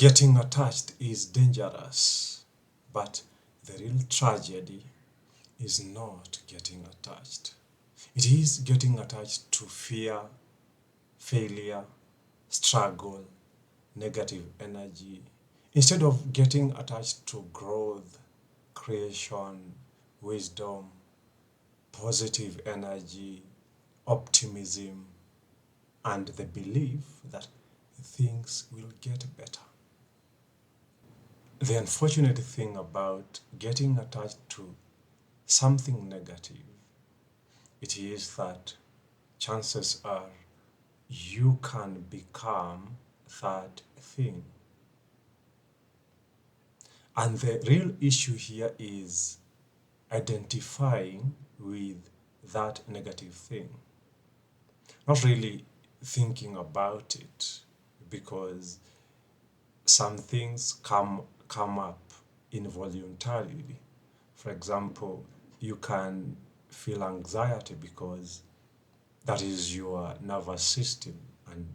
Getting attached is dangerous, but the real tragedy is not getting attached. It is getting attached to fear, failure, struggle, negative energy, instead of getting attached to growth, creation, wisdom, positive energy, optimism, and the belief that things will get better. The unfortunate thing about getting attached to something negative, it is that chances are you can become that thing. And the real issue here is identifying with that negative thing, not really thinking about it, because some things come up involuntarily. For example, you can feel anxiety because that is your nervous system, and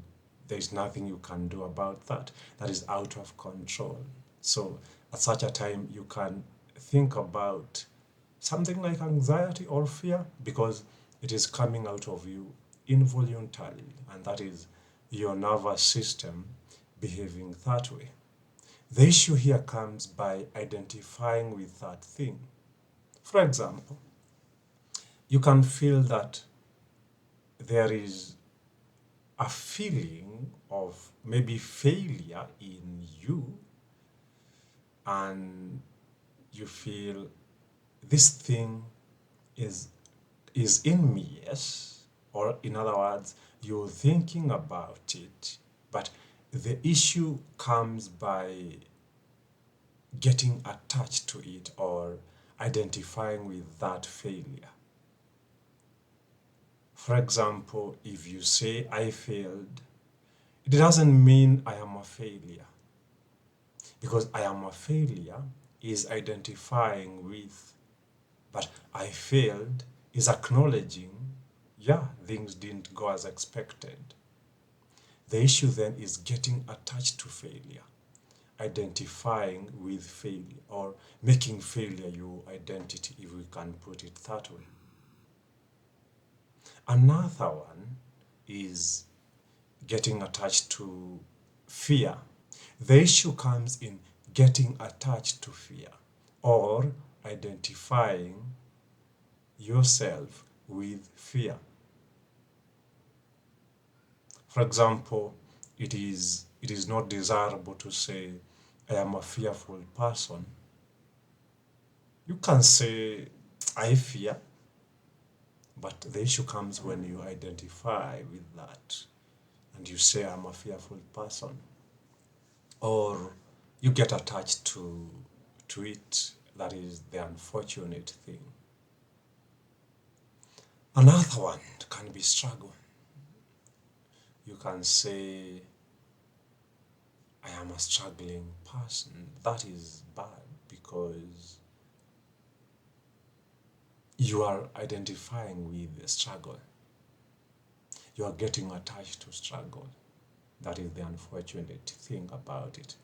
there's nothing you can do about that. That is out of control. So at such a time, you can think about something like anxiety or fear because it is coming out of you involuntarily, and that is your nervous system behaving that way. The issue here comes by identifying with that thing. For example, you can feel that there is a feeling of maybe failure in you, and you feel this thing is is in me, yes, or in other words, you're thinking about it, but the issue comes by getting attached to it or identifying with that failure. For example, if you say I failed, it doesn't mean I am a failure, because I am a failure is identifying with, but I failed is acknowledging, yeah, things didn't go as expected. The issue then is getting attached to failure, identifying with failure, or making failure your identity, if we can put it that way. Another one is getting attached to fear. The issue comes in getting attached to fear or identifying yourself with fear. For example, it is not desirable to say I am a fearful person. You can say I fear, but the issue comes when you identify with that and you say I'm a fearful person, or you get attached to it. That is the unfortunate thing. Another one can be struggle. You can say I am a struggling person. That is bad because you are identifying with the struggle. You are getting attached to struggle. That is the unfortunate thing about it.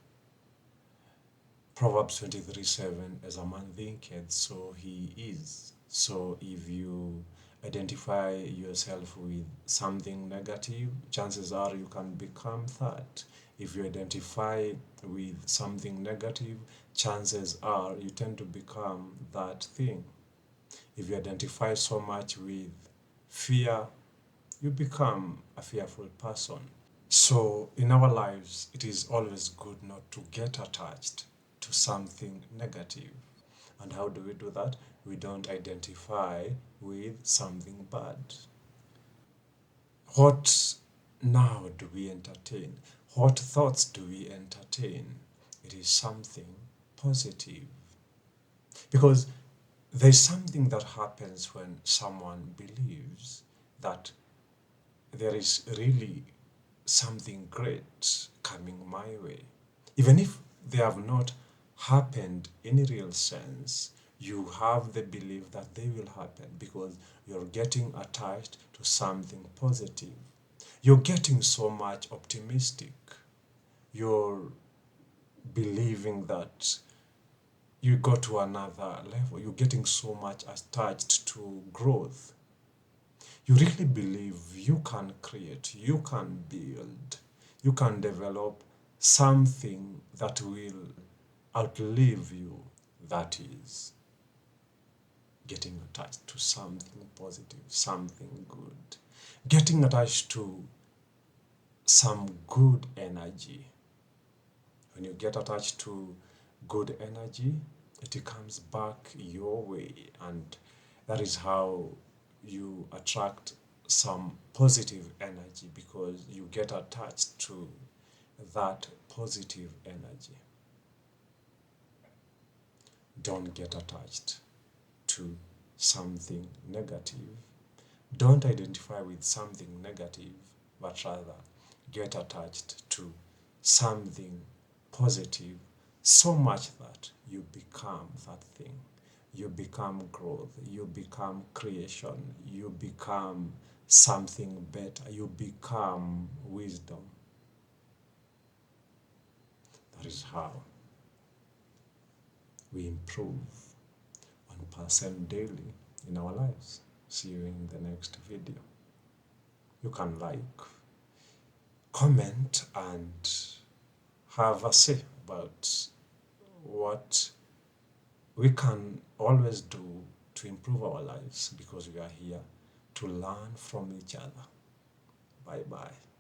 Proverbs 23:7, as a man thinketh, so he is. So if you identify yourself with something negative, chances are you can become that. If you identify with something negative, chances are you tend to become that thing. If you identify so much with fear, you become a fearful person. So, in our lives, it is always good not to get attached to something negative. And how do we do that? We don't identify with something bad. What now do we entertain? What thoughts do we entertain? It is something positive. Because there's something that happens when someone believes that there is really something great coming my way. Even if they have not happened in real sense, you have the belief that they will happen because you're getting attached to something positive. You're getting so much optimistic. You're believing that you go to another level. You're getting so much attached to growth. You really believe you can create, you can build, you can develop something that will outlive you. That is getting attached to something positive, something good, getting attached to some good energy. When you get attached to good energy, it comes back your way, and that is how you attract some positive energy because you get attached to that positive energy. Don't get attached to something negative. Don't identify with something negative, but rather get attached to something positive so much that you become that thing. You become growth, you become creation, you become something better, you become wisdom. That is how we improve 1% daily in our lives. See you in the next video. You can like, comment, and have a say about what we can always do to improve our lives because we are here to learn from each other. Bye bye.